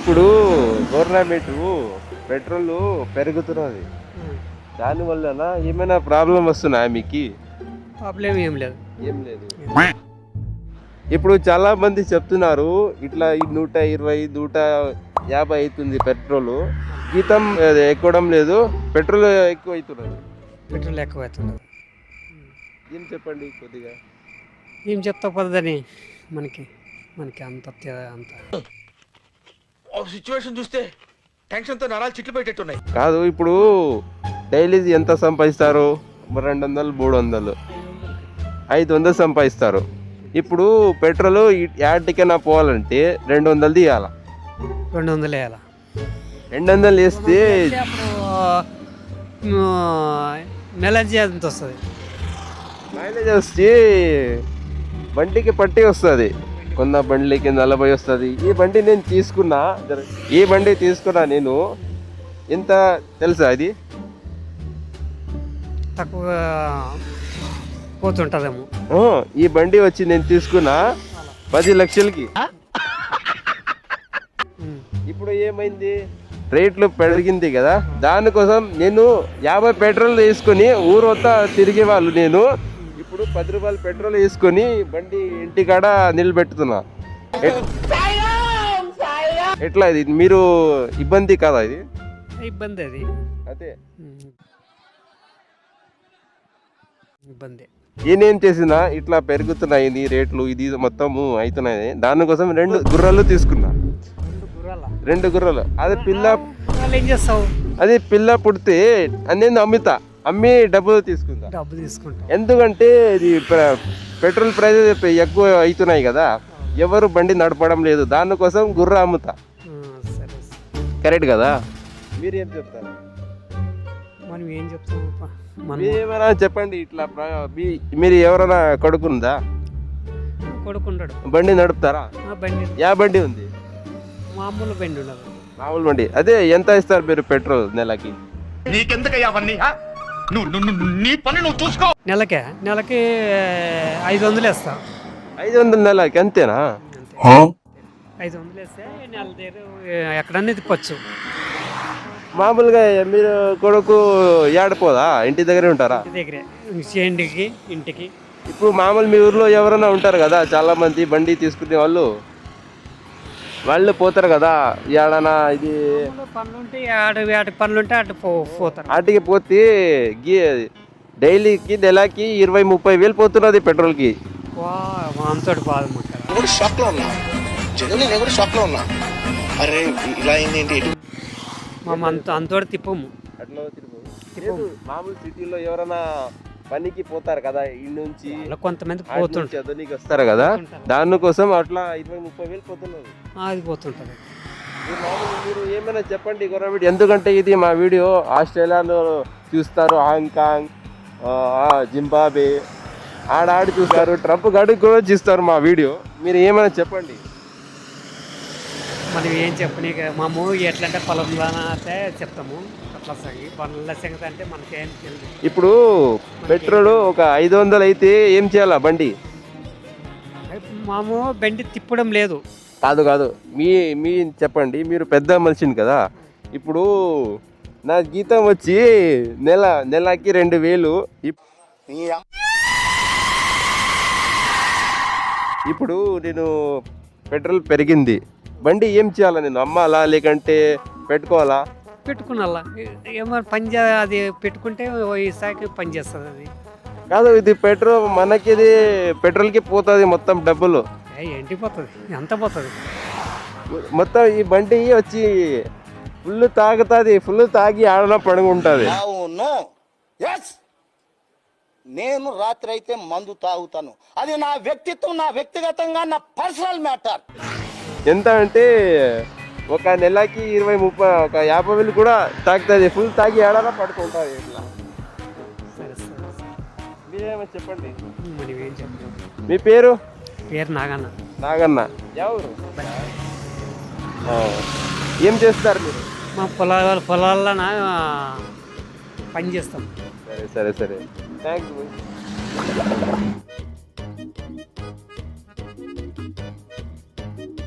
ఇప్పుడు government petrol పెరుగుతున్నది, దానివల్ల ఏమైనా ప్రాబ్లం వస్తున్నాయా మీకు? ప్రాబ్లం ఏం లేదు. ఏం లేదు. ఇప్పుడు చాలా మంది చెప్తున్నారు ఇట్లా 120 150 అవుతుంది పెట్రోల్, జీతం ఎక్కడం లేదు, పెట్రోల్ ఎక్కువ అవుతున్నది. పెట్రోల్ ఎక్కువ అవుతున్నది. ఏం చెప్పండి కొద్దిగా. ఏం చెప్తా పడదని మనకి అంత సిచ్యువేషన్ చూస్తే టెన్షన్తో నరాలు చిట్లు పెట్టేట్టున్నాయి. కాదు, ఇప్పుడు డైలీ ఎంత సంపాదిస్తారు? 200 300 500 సంపాదిస్తారు. ఇప్పుడు పెట్రోల్ యాటికైనా పోవాలంటే 200 తీయాలా? 200 వేయాల. 200 వేస్తే అప్పుడు నెల ఎంత వస్తుంది? మైలేజ్ వచ్చి బండికి పట్టి వస్తుంది, కొన్న బండికి 40 వస్తుంది. ఈ బండి నేను తీసుకున్నా, నేను ఎంత తెలుసా? అది తక్కువ పోతుంటుందేమో. ఈ బండి వచ్చి నేను తీసుకున్నా 10 లక్షలకి. ఇప్పుడు ఏమైంది, రేట్లు పెరిగింది కదా, దానికోసం నేను 50 పెట్రోల్ వేసుకొని ఊరంతా తిరిగేవాళ్ళు, నేను ఇప్పుడు 10 రూపాయలు పెట్రోల్ వేసుకొని బండి ఇంటికాడ నిలబెట్టుతున్నా. ఎట్లా ఇది? మీరు ఇబ్బంది కదా ఇది? ఇబ్బంది అది. అదే ఇబ్బంది. నేనేం చేసినా ఇట్లా పెరుగుతున్నాయి రేట్లు, ఇది మొత్తము అవుతున్నాయి. దానికోసం 2 గుర్రాలు తీసుకున్నా. 2 గుర్రాలు. అది పిల్ల ఏం చేస్తావు? అది పిల్ల పుడితే నేను అమ్మి డబ్బులు తీసుకుంటా. ఎందుకంటే ఇది పెట్రోల్ ప్రైస్ ఎక్కువ అవుతున్నాయి కదా, ఎవరు బండి నడపడం లేదు, దానికోసం గుర్ర అమ్ముతా. కరెక్ట్ కదా? మీరు ఏం చెప్తారు? మనం ఏం చెప్తాం? ఏమైనా చెప్పండి. ఇట్లా మీరు ఎవరైనా కొడుకుందా? కొడుకుంటాడు. బండి నడుపుతారా? యా బండి ఉంది? మామూలు బండి ఉండదు. మామూలు బండి. అదే ఎంత ఇస్తారు మీరు పెట్రోల్ నెలకి? నెలకి 500 వేస్తా. 500 నెలకి? అంతేనా? 500 వేస్తే నెల దగ్గర ఎక్కడన్నా తిప్పచ్చు. మామూలుగా మీరు కొడుకు ఏడపోదా? ఇంటి దగ్గరే ఉంటారా? దగ్గరే, ఇంటికి. ఇప్పుడు మామూలు మీ ఊర్లో ఎవరైనా ఉంటారు కదా, చాలా మంది బండి తీసుకునే వాళ్ళు పోతారు కదా, ఏడనా ఇది పనులుంటే పనులుంటే అటు పోతారు. వాటికి పోతే డైలీకి నెలకి 20-30 వేలు పోతున్నది పెట్రోల్కి. అంతటి బాధ అంతటి తిప్పము. అట్లా మామూలు సిటీలో ఎవరైనా పనికి పోతారు కదా, ఇల్లు నుంచి కొంతమంది పోతుంటారు, చదువునికి వస్తారు కదా, దానికోసం అట్లా 20-30 వేలు పోతున్నది. అది పోతుంటది. మీరు ఏమైనా చెప్పండి గవర్నమెంట్, ఎందుకంటే ఇది మా వీడియో ఆస్ట్రేలియాలో చూస్తారు, హాంకాంగ్, జింబాబే ఆడి చూస్తారు, ట్రంప్ గడికి కూడా చూస్తారు మా వీడియో. మీరు ఏమైనా చెప్పండి. మనం ఏం చెప్పని మాము ఎట్లంటే పొలంలోనే చెప్తాము. అట్లా పనుల సంగతి అంటే మనకేం తెలియదు. ఇప్పుడు పెట్రోల్ ఒక 500 అయితే ఏం చేయాలా బండి? మాము బండి తిప్పడం లేదు. కాదు, మీ చెప్పండి. మీరు పెద్ద మనిషిని కదా, ఇప్పుడు నా జీతం వచ్చి నెలకి 2000. ఇప్పుడు నేను పెట్రోల్ పెరిగింది, బండి ఏం చేయాలా? నేను అమ్మాలా లేకంటే పెట్టుకోవాలా? పెట్టుకున్నా ఏమన్నా అది పెట్టుకుంటే ఈసారికి పని చేస్తుంది. అది కాదు, ఇది పెట్రోల్ మనకి, ఇది పెట్రోల్కి పోతుంది మొత్తం డబ్బులు. ఏంటి పోతుంది? ఎంత పోతుంది మొత్తం? ఈ బండి వచ్చి ఫుల్ తాగుతుంది, ఫుల్ తాగి ఆడన పడుకుంటుంది. నేను రాత్రి అయితే మందు తాగుతాను, అది నా వ్యక్తిత్వం, నా వ్యక్తిగతంగా, నా పర్సనల్ మ్యాటర్. ఎంత అంటే ఒక నెలకి 20-30 ఒక 50 వేలు కూడా తాగుతుంది, ఫుల్ తాగి ఆడన పడుకుంటుంది. ఇట్లా మీరేమో చెప్పండి. మీ పేరు? నాగన్న. ఎవరు? ఏం చేస్తారు మీరు? మా పొలాల్లో పని చేస్తాం. సరే థ్యాంక్ యూ.